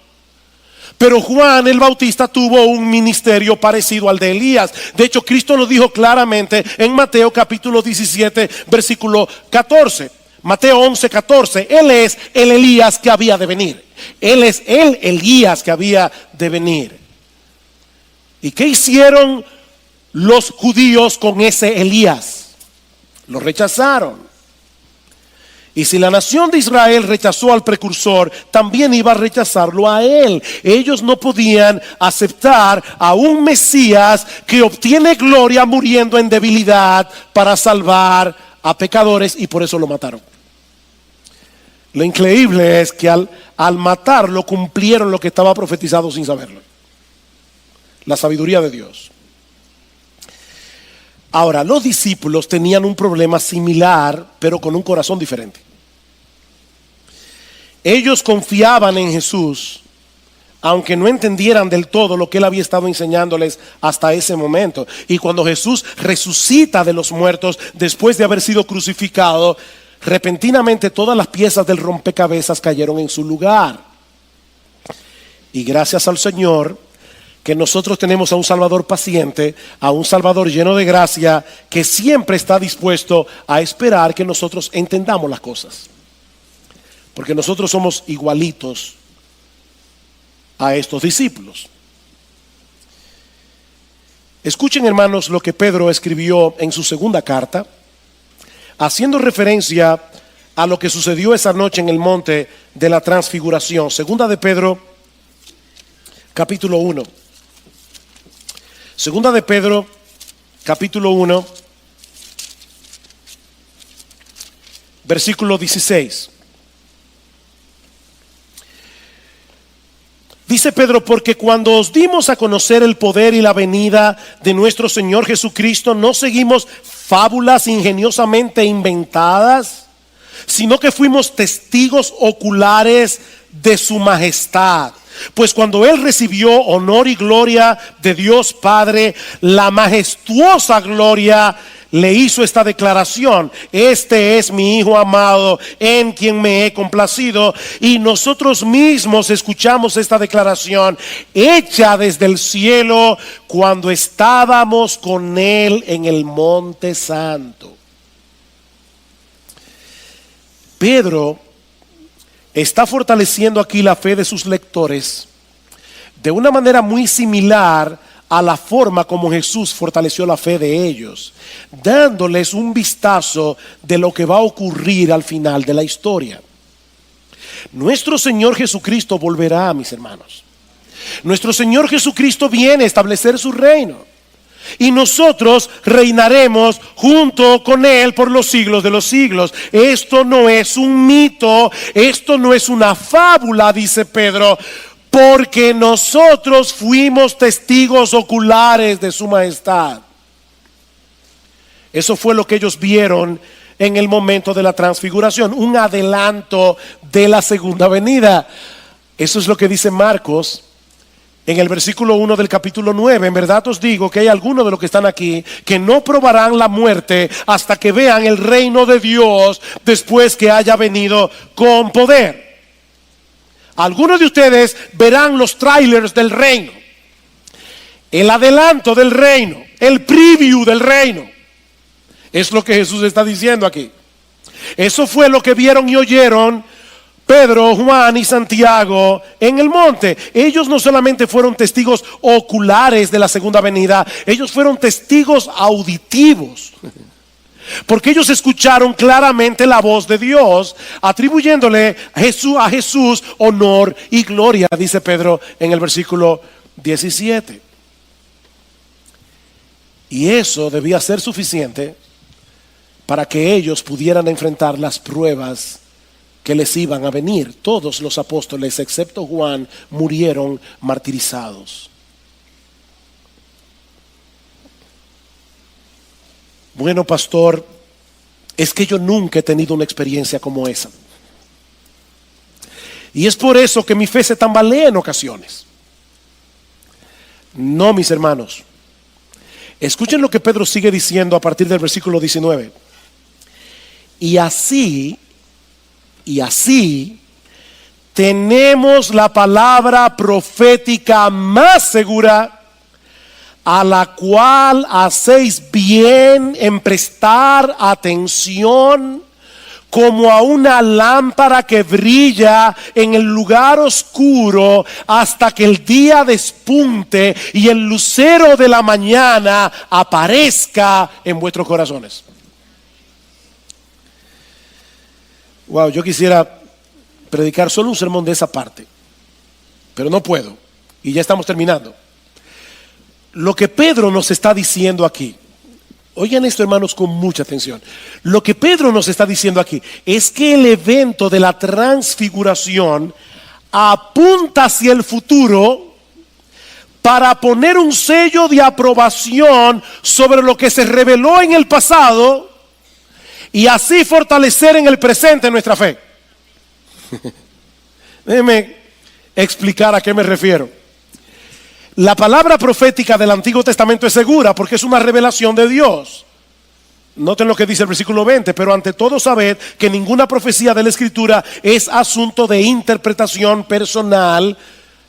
pero Juan el Bautista tuvo un ministerio parecido al de Elías. De hecho, Cristo lo dijo claramente en Mateo capítulo 17 versículo 14. Mateo 11:14. Él es el Elías que había de venir. Él es el Elías que había de venir. ¿Y qué hicieron los judíos con ese Elías? Lo rechazaron. Y si la nación de Israel rechazó al precursor, también iba a rechazarlo a él. Ellos no podían aceptar a un Mesías que obtiene gloria muriendo en debilidad para salvar a pecadores, y por eso lo mataron. Lo increíble es que al matarlo cumplieron lo que estaba profetizado sin saberlo. La sabiduría de Dios. Ahora, los discípulos tenían un problema similar, pero con un corazón diferente. Ellos confiaban en Jesús, aunque no entendieran del todo lo que él había estado enseñándoles hasta ese momento. Y cuando Jesús resucita de los muertos después de haber sido crucificado, repentinamente todas las piezas del rompecabezas cayeron en su lugar. Y gracias al Señor que nosotros tenemos a un Salvador paciente, a un Salvador lleno de gracia, que siempre está dispuesto a esperar que nosotros entendamos las cosas. Porque nosotros somos igualitos a estos discípulos. Escuchen, hermanos, lo que Pedro escribió en su segunda carta, haciendo referencia a lo que sucedió esa noche en el monte de la transfiguración. Segunda de Pedro, capítulo 1. Segunda de Pedro, capítulo 1, versículo 16. Dice Pedro: porque cuando os dimos a conocer el poder y la venida de nuestro Señor Jesucristo, no seguimos fábulas ingeniosamente inventadas, sino que fuimos testigos oculares de su majestad. Pues cuando él recibió honor y gloria de Dios Padre, la majestuosa gloria, le hizo esta declaración: este es mi Hijo amado, en quien me he complacido. Y nosotros mismos escuchamos esta declaración hecha desde el cielo cuando estábamos con él en el Monte Santo. Pedro está fortaleciendo aquí la fe de sus lectores de una manera muy similar a la forma como Jesús fortaleció la fe de ellos, dándoles un vistazo de lo que va a ocurrir al final de la historia. Nuestro Señor Jesucristo volverá, mis hermanos. Nuestro Señor Jesucristo viene a establecer su reino, y nosotros reinaremos junto con él por los siglos de los siglos. Esto no es un mito, esto no es una fábula, dice Pedro, porque nosotros fuimos testigos oculares de su majestad. Eso fue lo que ellos vieron en el momento de la transfiguración, un adelanto de la segunda venida. Eso es lo que dice Marcos en el versículo 1 del capítulo 9. En verdad os digo que hay algunos de los que están aquí que no probarán la muerte hasta que vean el reino de Dios después que haya venido con poder. Algunos de ustedes verán los trailers del reino, el adelanto del reino, el preview del reino. Es lo que Jesús está diciendo aquí. Eso fue lo que vieron y oyeron Pedro, Juan y Santiago en el monte. Ellos no solamente fueron testigos oculares de la segunda venida, ellos fueron testigos auditivos, porque ellos escucharon claramente la voz de Dios, atribuyéndole a Jesús honor y gloria, dice Pedro en el versículo 17. Y eso debía ser suficiente para que ellos pudieran enfrentar las pruebas que les iban a venir. Todos los apóstoles, excepto Juan, murieron martirizados. Bueno, pastor, es que yo nunca he tenido una experiencia como esa. Y es por eso que mi fe se tambalea en ocasiones. No, mis hermanos. Escuchen lo que Pedro sigue diciendo a partir del versículo 19. Y así tenemos la palabra profética más segura, a la cual hacéis bien en prestar atención, como a una lámpara que brilla en el lugar oscuro hasta que el día despunte y el lucero de la mañana aparezca en vuestros corazones. Wow, yo quisiera predicar solo un sermón de esa parte, pero no puedo, y ya estamos terminando. Lo que Pedro nos está diciendo aquí, oigan esto, hermanos, con mucha atención. Lo que Pedro nos está diciendo aquí es que el evento de la transfiguración apunta hacia el futuro para poner un sello de aprobación sobre lo que se reveló en el pasado y así fortalecer en el presente nuestra fe. Déjenme explicar a qué me refiero. La palabra profética del Antiguo Testamento es segura porque es una revelación de Dios. Noten lo que dice el versículo 20: pero ante todo sabed que ninguna profecía de la Escritura es asunto de interpretación personal.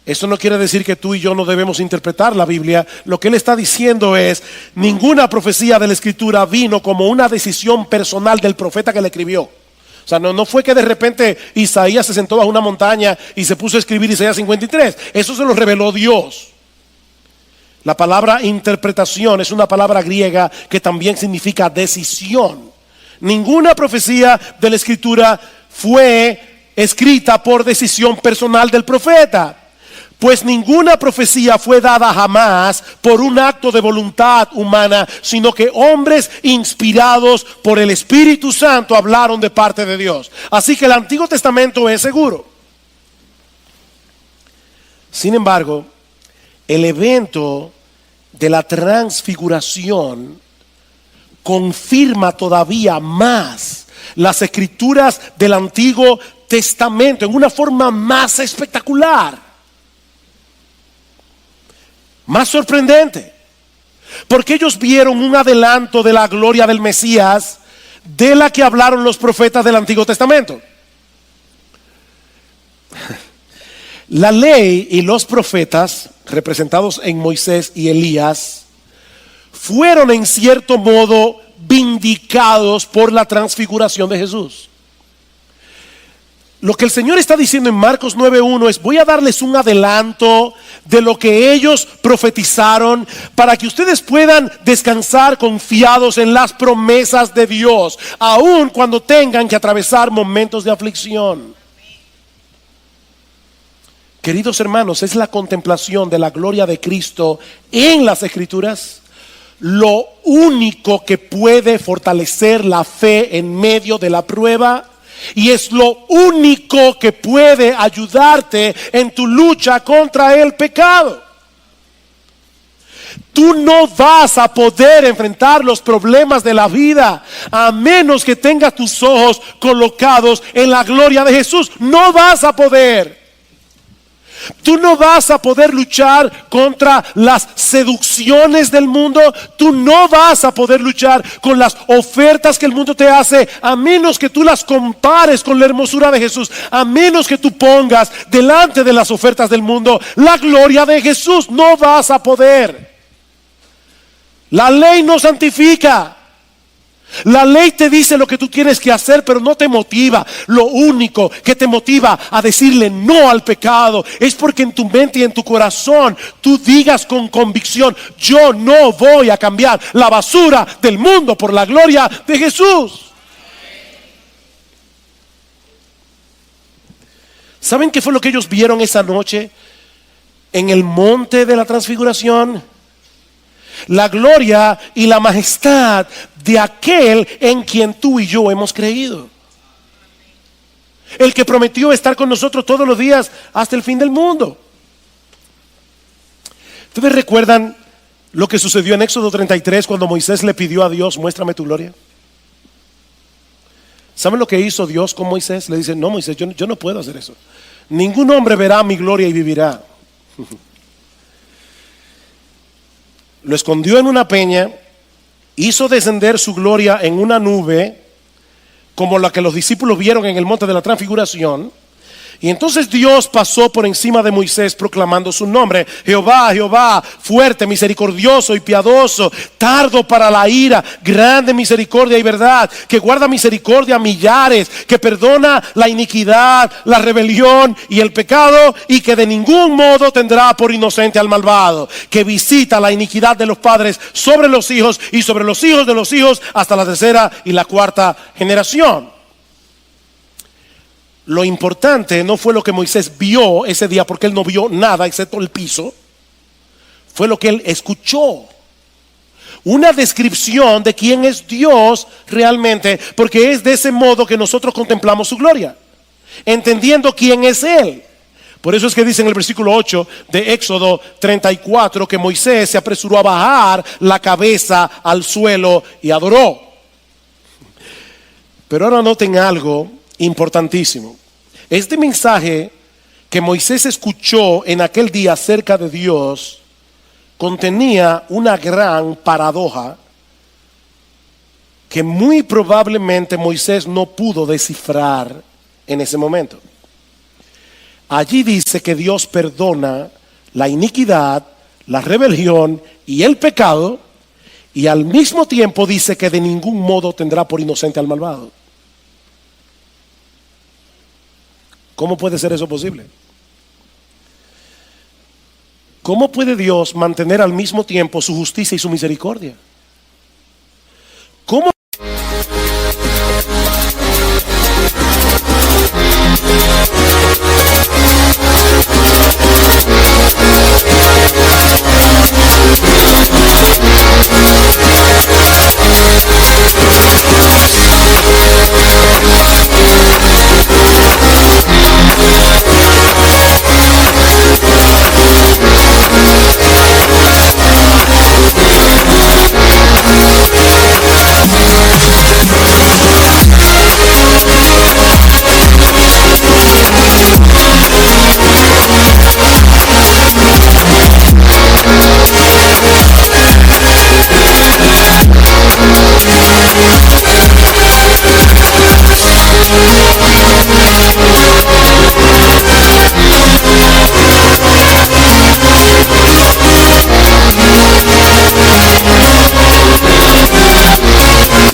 Eso no quiere decir que tú y yo no debemos interpretar la Biblia. Lo que él está diciendo es: ninguna profecía de la Escritura vino como una decisión personal del profeta que la escribió. O sea, no fue que de repente Isaías se sentó bajo una montaña y se puso a escribir Isaías 53. Eso se lo reveló Dios. La palabra interpretación es una palabra griega que también significa decisión. Ninguna profecía de la Escritura fue escrita por decisión personal del profeta, pues ninguna profecía fue dada jamás por un acto de voluntad humana, sino que hombres inspirados por el Espíritu Santo hablaron de parte de Dios. Así que el Antiguo Testamento es seguro. Sin embargo, el evento de la transfiguración confirma todavía más las escrituras del Antiguo Testamento en una forma más espectacular, más sorprendente, porque ellos vieron un adelanto de la gloria del Mesías de la que hablaron los profetas del Antiguo Testamento. La ley y los profetas, representados en Moisés y Elías, fueron en cierto modo vindicados por la transfiguración de Jesús. Lo que el Señor está diciendo en Marcos 9:1 es: voy a darles un adelanto de lo que ellos profetizaron para que ustedes puedan descansar confiados en las promesas de Dios, aun cuando tengan que atravesar momentos de aflicción. Queridos hermanos, es la contemplación de la gloria de Cristo en las Escrituras lo único que puede fortalecer la fe en medio de la prueba, y es lo único que puede ayudarte en tu lucha contra el pecado. Tú no vas a poder enfrentar los problemas de la vida a menos que tengas tus ojos colocados en la gloria de Jesús. No vas a poder. Tú no vas a poder luchar contra las seducciones del mundo. Tú no vas a poder luchar con las ofertas que el mundo te hace a menos que tú las compares con la hermosura de Jesús, a menos que tú pongas delante de las ofertas del mundo la gloria de Jesús. No vas a poder. La ley no santifica. La ley te dice lo que tú tienes que hacer, pero no te motiva. Lo único que te motiva a decirle no al pecado es porque en tu mente y en tu corazón tú digas con convicción: yo no voy a cambiar la basura del mundo por la gloria de Jesús. ¿Saben qué fue lo que ellos vieron esa noche en el monte de la transfiguración? La gloria y la majestad de aquel en quien tú y yo hemos creído. El que prometió estar con nosotros todos los días hasta el fin del mundo. ¿Ustedes recuerdan lo que sucedió en Éxodo 33 cuando Moisés le pidió a Dios: muéstrame tu gloria? ¿Saben lo que hizo Dios con Moisés? Le dice: no, Moisés, yo no puedo hacer eso. Ningún hombre verá mi gloria y vivirá. Lo escondió en una peña, hizo descender su gloria en una nube, como la que los discípulos vieron en el monte de la transfiguración. Y entonces Dios pasó por encima de Moisés proclamando su nombre: Jehová, Jehová, fuerte, misericordioso y piadoso, tardo para la ira, grande misericordia y verdad, que guarda misericordia a millares, que perdona la iniquidad, la rebelión y el pecado, y que de ningún modo tendrá por inocente al malvado, que visita la iniquidad de los padres sobre los hijos y sobre los hijos de los hijos hasta la tercera y la cuarta generación. Lo importante no fue lo que Moisés vio ese día, porque él no vio nada excepto el piso. Fue lo que él escuchó. Una descripción de quién es Dios realmente, porque es de ese modo que nosotros contemplamos su gloria, entendiendo quién es Él. Por eso es que dice en el versículo 8 de Éxodo 34 que Moisés se apresuró a bajar la cabeza al suelo y adoró. Pero ahora noten algo importantísimo. Este mensaje que Moisés escuchó en aquel día acerca de Dios contenía una gran paradoja que muy probablemente Moisés no pudo descifrar en ese momento. Allí dice que Dios perdona la iniquidad, la rebelión y el pecado, y al mismo tiempo dice que de ningún modo tendrá por inocente al malvado. ¿Cómo puede ser eso posible? ¿Cómo puede Dios mantener al mismo tiempo su justicia y su misericordia? ¿Cómo?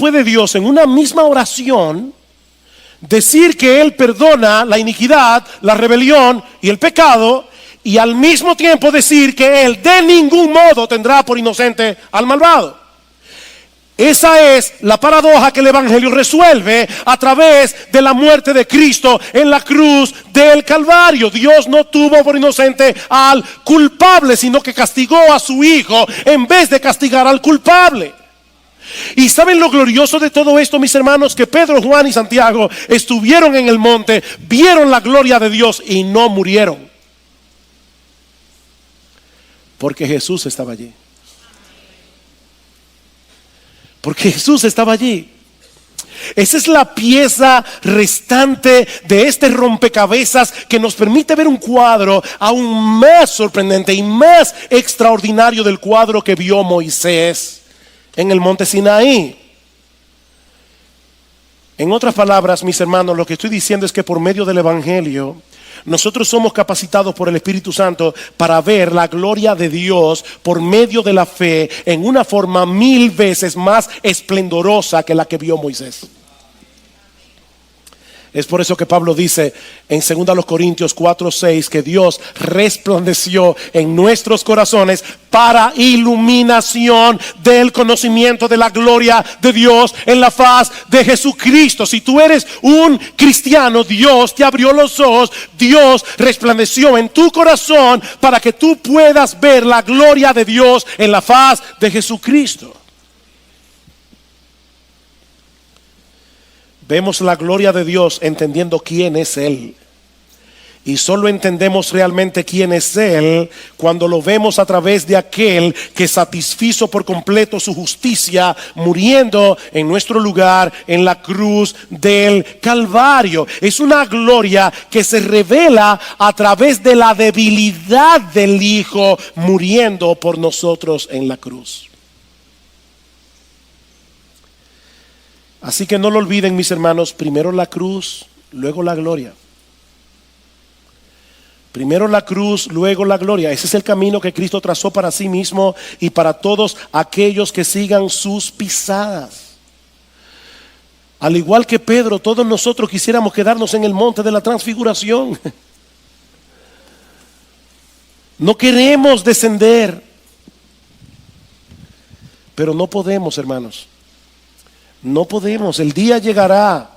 puede Dios en una misma oración decir que Él perdona la iniquidad, la rebelión y el pecado, y al mismo tiempo decir que Él de ningún modo tendrá por inocente al malvado? Esa es la paradoja que el Evangelio resuelve a través de la muerte de Cristo en la cruz del Calvario. Dios no tuvo por inocente al culpable, sino que castigó a su Hijo en vez de castigar al culpable. Y ¿saben lo glorioso de todo esto, mis hermanos? Que Pedro, Juan y Santiago estuvieron en el monte, vieron la gloria de Dios y no murieron, porque Jesús estaba allí. Porque Jesús estaba allí. Esa es la pieza restante de este rompecabezas que nos permite ver un cuadro aún más sorprendente y más extraordinario del cuadro que vio Moisés en el monte Sinaí. En otras palabras, mis hermanos, lo que estoy diciendo es que por medio del Evangelio nosotros somos capacitados por el Espíritu Santo para ver la gloria de Dios por medio de la fe en una forma 1000 veces más esplendorosa que la que vio Moisés. Es por eso que Pablo dice en 2 Corintios 4:6 que Dios resplandeció en nuestros corazones para iluminación del conocimiento de la gloria de Dios en la faz de Jesucristo. Si tú eres un cristiano, Dios te abrió los ojos, Dios resplandeció en tu corazón para que tú puedas ver la gloria de Dios en la faz de Jesucristo. Vemos la gloria de Dios entendiendo quién es Él. Y solo entendemos realmente quién es Él cuando lo vemos a través de aquel que satisfizo por completo su justicia, muriendo en nuestro lugar en la cruz del Calvario. Es una gloria que se revela a través de la debilidad del Hijo muriendo por nosotros en la cruz. Así que no lo olviden, mis hermanos, primero la cruz, luego la gloria. Primero la cruz, luego la gloria. Ese es el camino que Cristo trazó para sí mismo y para todos aquellos que sigan sus pisadas. Al igual que Pedro, todos nosotros quisiéramos quedarnos en el monte de la transfiguración. No queremos descender, pero no podemos, hermanos. No podemos. El día llegará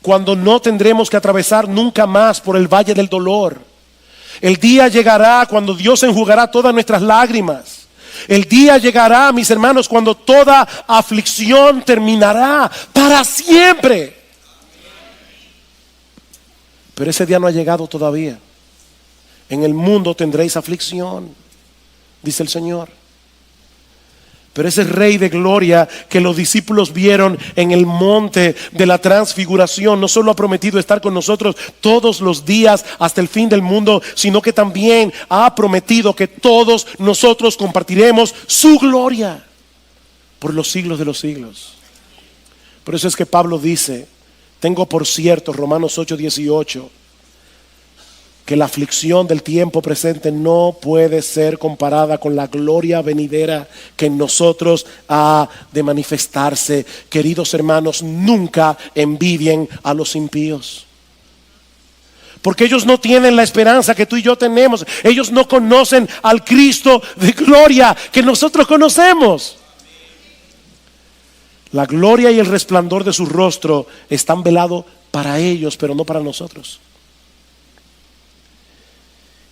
cuando no tendremos que atravesar nunca más por el valle del dolor. El día llegará cuando Dios enjugará todas nuestras lágrimas. El día llegará, mis hermanos, cuando toda aflicción terminará para siempre. Pero ese día no ha llegado todavía. En el mundo tendréis aflicción, dice el Señor. Pero ese Rey de gloria que los discípulos vieron en el monte de la transfiguración no solo ha prometido estar con nosotros todos los días hasta el fin del mundo, sino que también ha prometido que todos nosotros compartiremos su gloria por los siglos de los siglos. Por eso es que Pablo dice, tengo por cierto, Romanos 8:18, que la aflicción del tiempo presente no puede ser comparada con la gloria venidera que en nosotros ha de manifestarse. Queridos hermanos, nunca envidien a los impíos, porque ellos no tienen la esperanza que tú y yo tenemos. Ellos no conocen al Cristo de gloria que nosotros conocemos. La gloria y el resplandor de su rostro están velados para ellos, pero no para nosotros.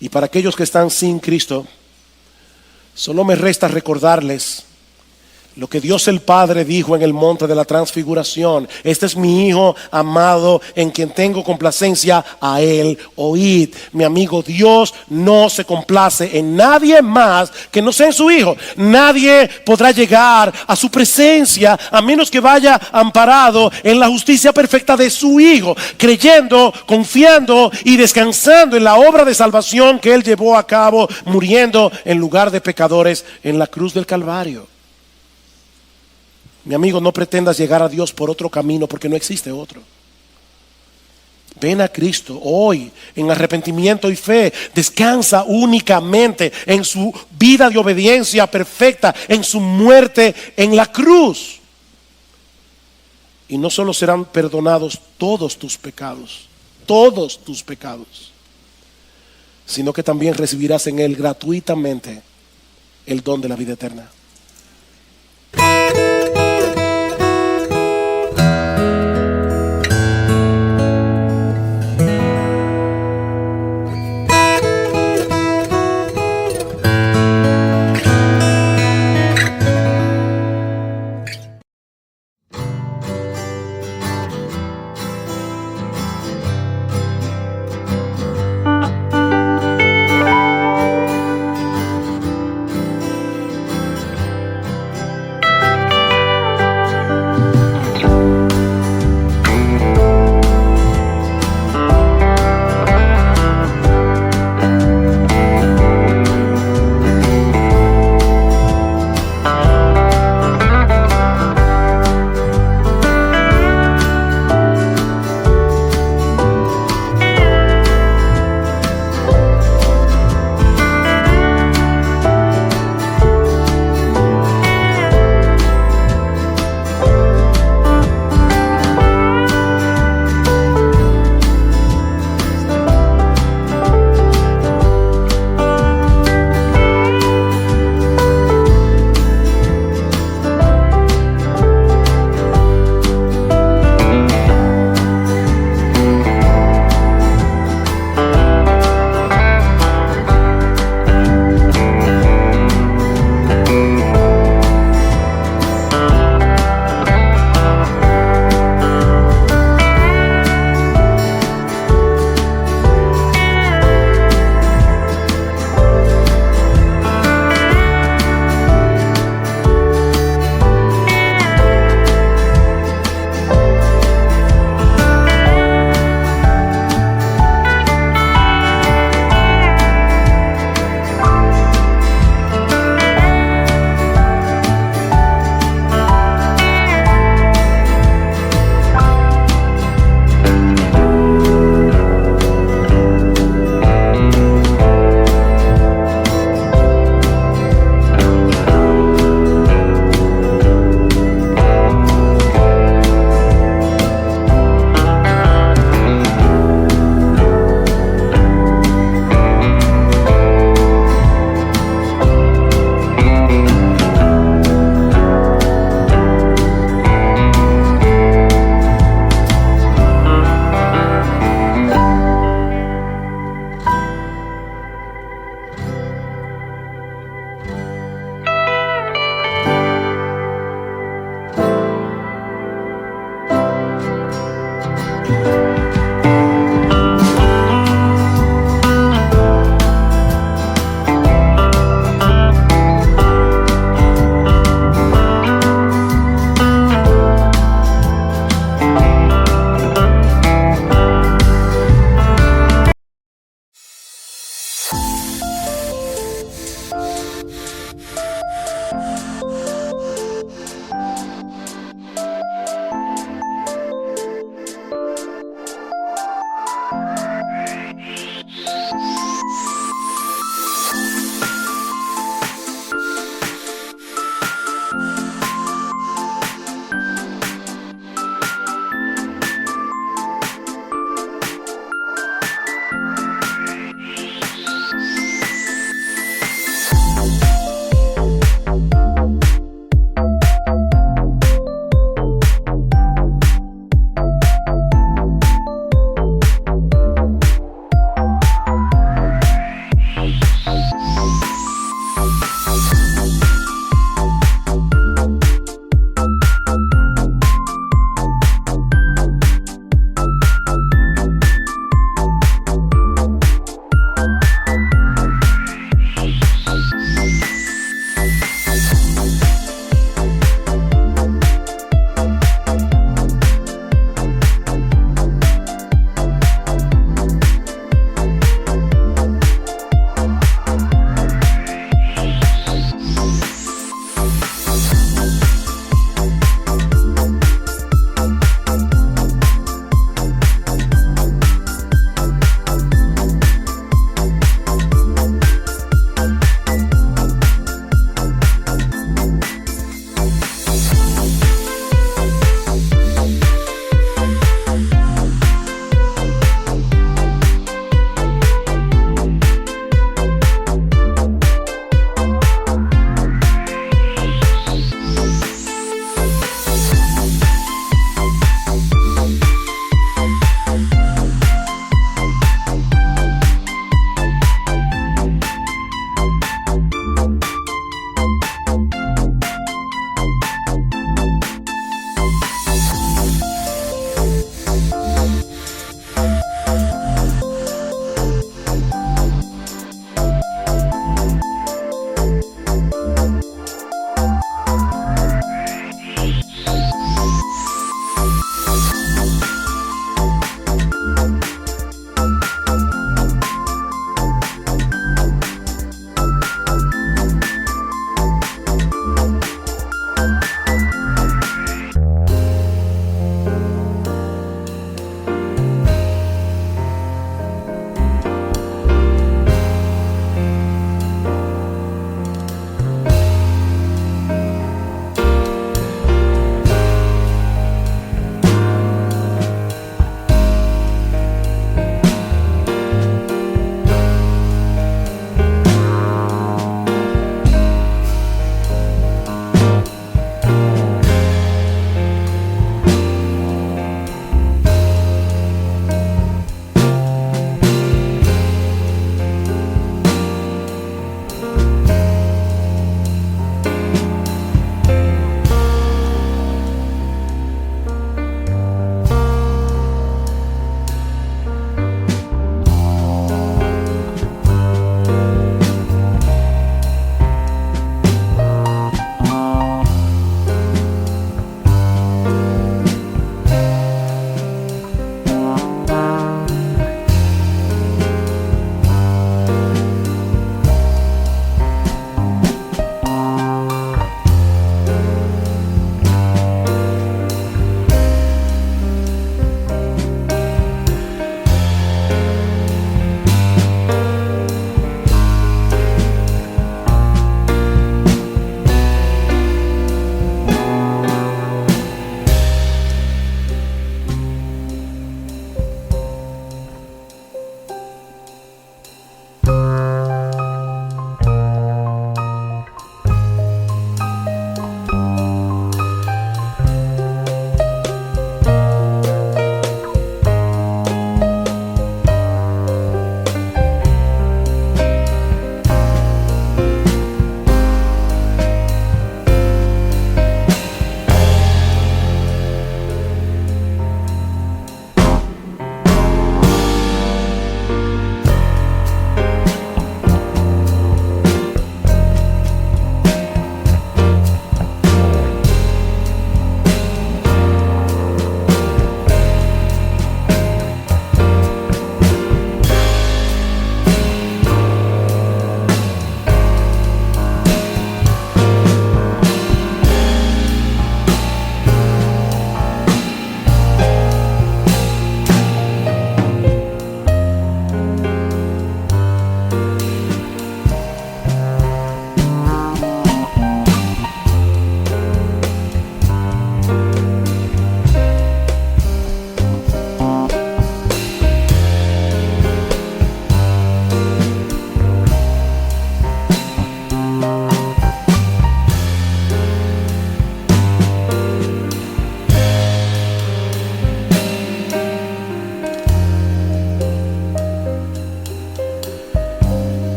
Y para aquellos que están sin Cristo, solo me resta recordarles lo que Dios el Padre dijo en el monte de la transfiguración. Este es mi Hijo amado en quien tengo complacencia, a Él oíd. Mi amigo, Dios no se complace en nadie más que no sea en su Hijo. Nadie podrá llegar a su presencia a menos que vaya amparado en la justicia perfecta de su Hijo, creyendo, confiando y descansando en la obra de salvación que Él llevó a cabo, muriendo en lugar de pecadores en la cruz del Calvario. Mi amigo, no pretendas llegar a Dios por otro camino, porque no existe otro. Ven a Cristo hoy en arrepentimiento y fe. Descansa únicamente en su vida de obediencia perfecta, en su muerte en la cruz. Y no solo serán perdonados todos tus pecados, sino que también recibirás en Él gratuitamente el don de la vida eterna.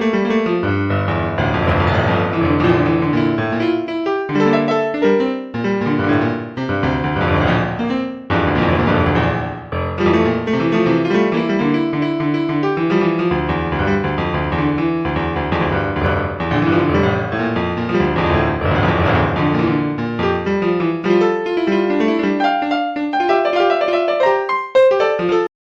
Amén.